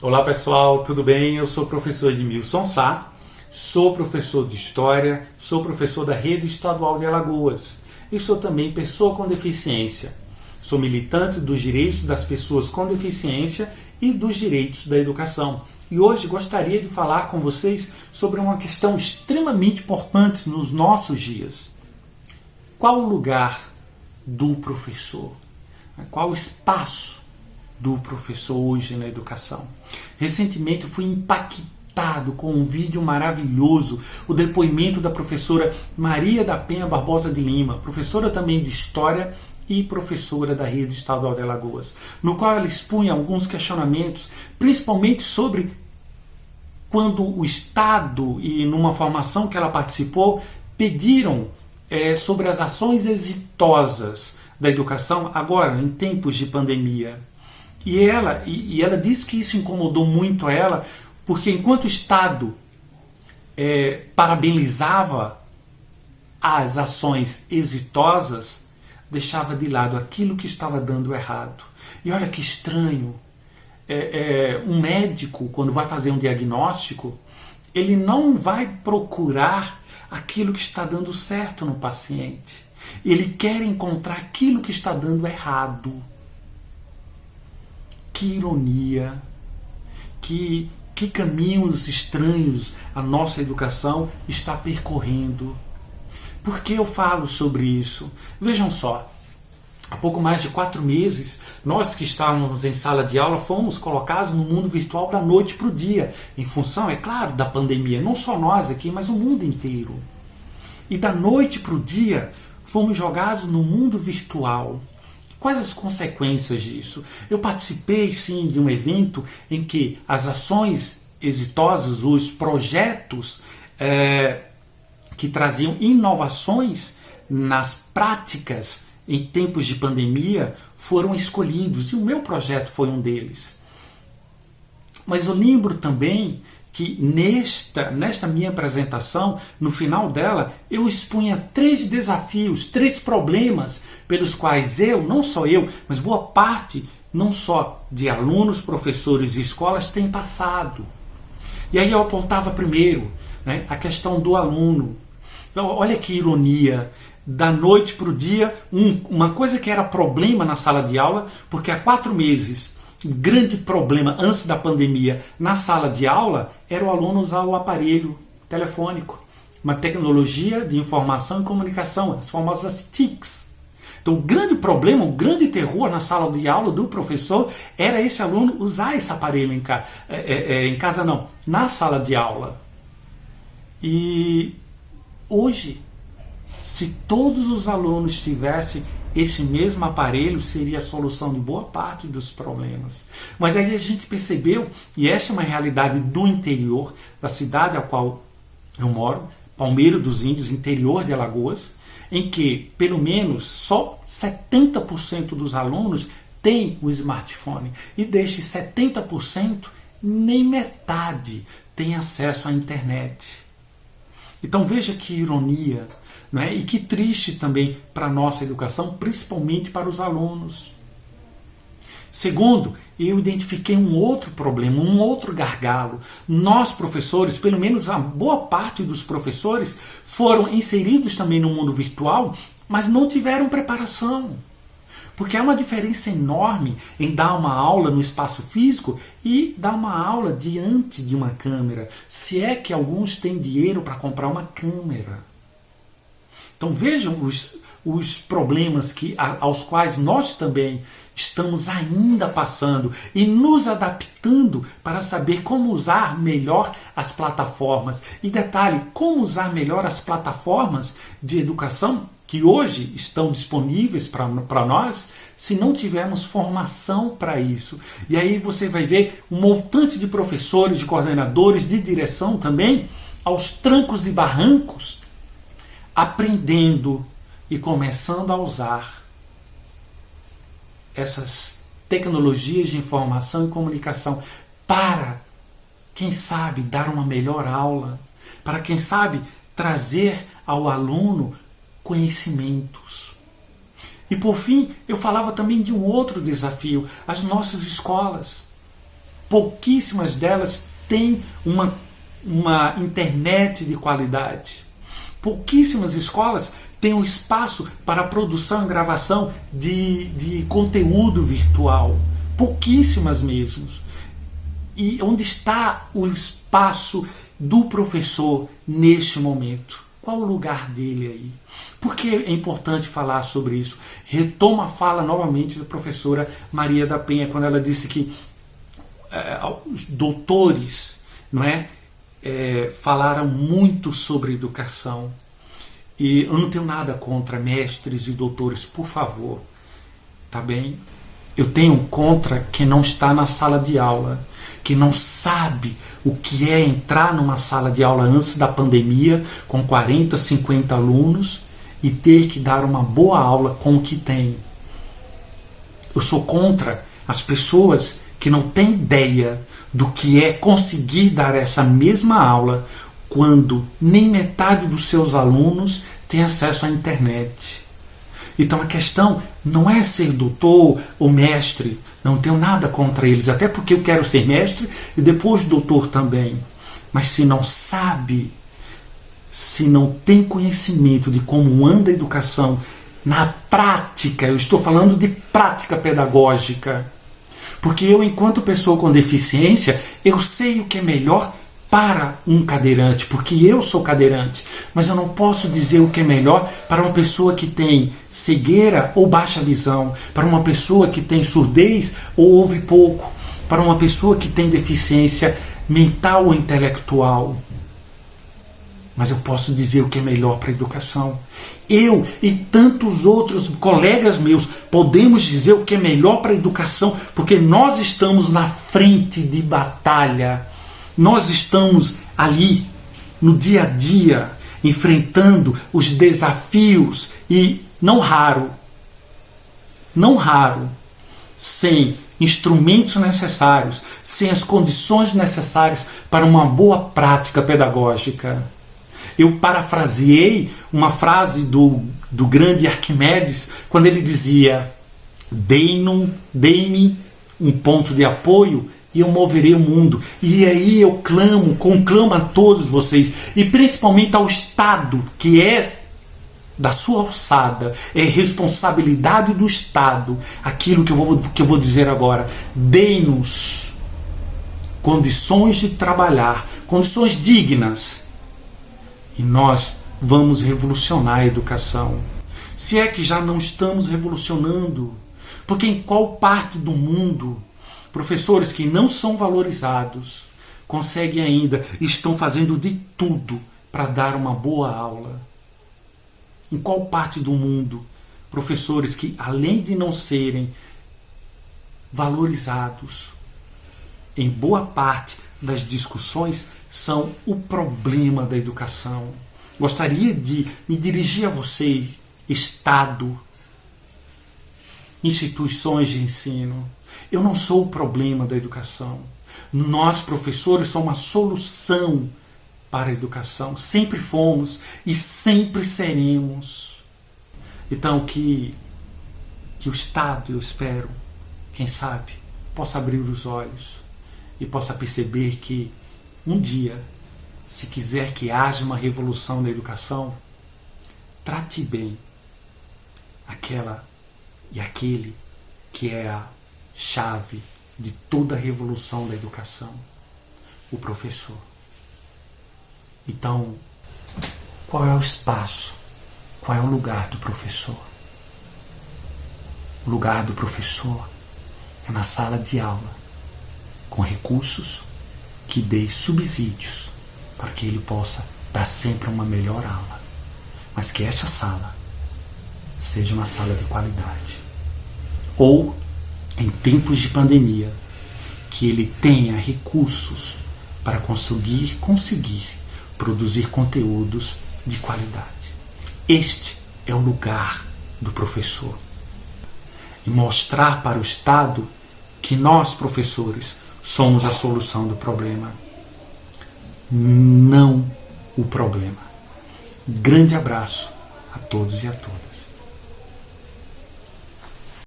Olá pessoal, tudo bem? Eu sou o professor Edmilson Sá, sou professor de História, sou professor da Rede Estadual de Alagoas e sou também pessoa com deficiência. Sou militante dos direitos das pessoas com deficiência e dos direitos da educação. E hoje gostaria de falar com vocês sobre uma questão extremamente importante nos nossos dias. Qual o lugar do professor? Qual o espaço do professor hoje na educação? Recentemente fui impactado com um vídeo maravilhoso, o depoimento da professora Maria da Penha Barbosa de Lima, professora também de História e professora da Rede Estadual de Alagoas, no qual ela expunha alguns questionamentos, principalmente sobre quando o Estado e numa formação que ela participou pediram sobre as ações exitosas da educação agora em tempos de pandemia. E ela disse que isso incomodou muito a ela, porque enquanto o Estado parabenizava as ações exitosas, deixava de lado aquilo que estava dando errado. E olha que estranho, um médico, quando vai fazer um diagnóstico, ele não vai procurar aquilo que está dando certo no paciente. Ele quer encontrar aquilo que está dando errado. Que ironia, que caminhos estranhos a nossa educação está percorrendo. Por que eu falo sobre isso? Vejam só, há pouco mais de 4 meses, nós que estávamos em sala de aula fomos colocados no mundo virtual da noite para o dia, em função, é claro, da pandemia, não só nós aqui, mas o mundo inteiro. E da noite para o dia, fomos jogados no mundo virtual. Quais as consequências disso? Eu participei, sim, de um evento em que as ações exitosas, os projetos que traziam inovações nas práticas em tempos de pandemia foram escolhidos, e o meu projeto foi um deles. Mas eu lembro também que nesta minha apresentação, no final dela, eu expunha 3 desafios, 3 problemas pelos quais não só eu, mas boa parte, não só de alunos, professores e escolas, tem passado. E aí eu apontava primeiro, a questão do aluno. Então, olha que ironia, da noite para o dia, uma coisa que era problema na sala de aula, porque há 4 meses, o grande problema antes da pandemia na sala de aula era o aluno usar o aparelho telefônico, uma tecnologia de informação e comunicação, as famosas TICs. Então o grande problema, o grande terror na sala de aula do professor era esse aluno usar esse aparelho na sala de aula. E hoje, se todos os alunos tivessem esse mesmo aparelho, seria a solução de boa parte dos problemas. Mas aí a gente percebeu, e esta é uma realidade do interior, da cidade a qual eu moro, Palmeiro dos Índios, interior de Alagoas, em que pelo menos só 70% dos alunos têm o smartphone. E destes 70%, nem metade tem acesso à internet. Então veja que ironia. E que triste também para a nossa educação, principalmente para os alunos. Segundo, eu identifiquei um outro problema, um outro gargalo. Nós, professores, pelo menos a boa parte dos professores, foram inseridos também no mundo virtual, mas não tiveram preparação. Porque há uma diferença enorme em dar uma aula no espaço físico e dar uma aula diante de uma câmera, se é que alguns têm dinheiro para comprar uma câmera. Então vejam os problemas aos quais nós também estamos ainda passando e nos adaptando para saber como usar melhor as plataformas. E detalhe, como usar melhor as plataformas de educação que hoje estão disponíveis para nós, se não tivermos formação para isso. E aí você vai ver um montante de professores, de coordenadores, de direção também, aos trancos e barrancos, aprendendo e começando a usar essas tecnologias de informação e comunicação para, quem sabe, dar uma melhor aula, para, quem sabe, trazer ao aluno conhecimentos. E por fim, eu falava também de um outro desafio, as nossas escolas. pouquíssimas delas têm uma internet de qualidade. Pouquíssimas escolas têm um espaço para a produção e gravação de conteúdo virtual. Pouquíssimas mesmo. E onde está o espaço do professor neste momento? Qual o lugar dele aí? Por que é importante falar sobre isso? Retomo a fala novamente da professora Maria da Penha, quando ela disse que os doutores, não é, falaram muito sobre educação. E eu não tenho nada contra mestres e doutores, por favor, tá bem? Eu tenho contra quem não está na sala de aula, que não sabe o que é entrar numa sala de aula antes da pandemia, com 40, 50 alunos, e ter que dar uma boa aula com o que tem. Eu sou contra as pessoas que não têm ideia do que é conseguir dar essa mesma aula quando nem metade dos seus alunos tem acesso à internet. Então a questão não é ser doutor ou mestre, não tenho nada contra eles, até porque eu quero ser mestre e depois doutor também. Mas se não sabe, se não tem conhecimento de como anda a educação na prática, eu estou falando de prática pedagógica, porque eu, enquanto pessoa com deficiência, eu sei o que é melhor para um cadeirante, porque eu sou cadeirante, mas eu não posso dizer o que é melhor para uma pessoa que tem cegueira ou baixa visão, para uma pessoa que tem surdez ou ouve pouco, para uma pessoa que tem deficiência mental ou intelectual. Mas eu posso dizer o que é melhor para a educação. Eu e tantos outros colegas meus podemos dizer o que é melhor para a educação, porque nós estamos na frente de batalha. Nós estamos ali, no dia a dia, enfrentando os desafios e, não raro, sem instrumentos necessários, sem as condições necessárias para uma boa prática pedagógica. Eu parafraseei uma frase do grande Arquimedes, quando ele dizia: dei-me um ponto de apoio e eu moverei o mundo. E aí eu conclamo a todos vocês, e principalmente ao Estado, que é da sua alçada, é responsabilidade do Estado, aquilo que eu vou dizer agora. Dê-nos condições de trabalhar, condições dignas, e nós vamos revolucionar a educação. Se é que já não estamos revolucionando, porque em qual parte do mundo professores que não são valorizados conseguem ainda, estão fazendo de tudo para dar uma boa aula? Em qual parte do mundo professores que, além de não serem valorizados, em boa parte das discussões, são o problema da educação? Gostaria de me dirigir a vocês, Estado, instituições de ensino. Eu não sou o problema da educação. Nós, professores, somos uma solução para a educação. Sempre fomos e sempre seremos. Então que o Estado, eu espero, quem sabe, possa abrir os olhos e possa perceber que um dia, se quiser que haja uma revolução na educação, trate bem aquela e aquele que é a chave de toda a revolução da educação, o professor. Então, qual é o espaço? Qual é o lugar do professor? O lugar do professor é na sala de aula, com recursos que dê subsídios para que ele possa dar sempre uma melhor aula, mas que esta sala seja uma sala de qualidade. Ou, em tempos de pandemia, que ele tenha recursos para conseguir produzir conteúdos de qualidade. Este é o lugar do professor. E mostrar para o Estado que nós, professores, somos a solução do problema, não o problema. Grande abraço a todos e a todas.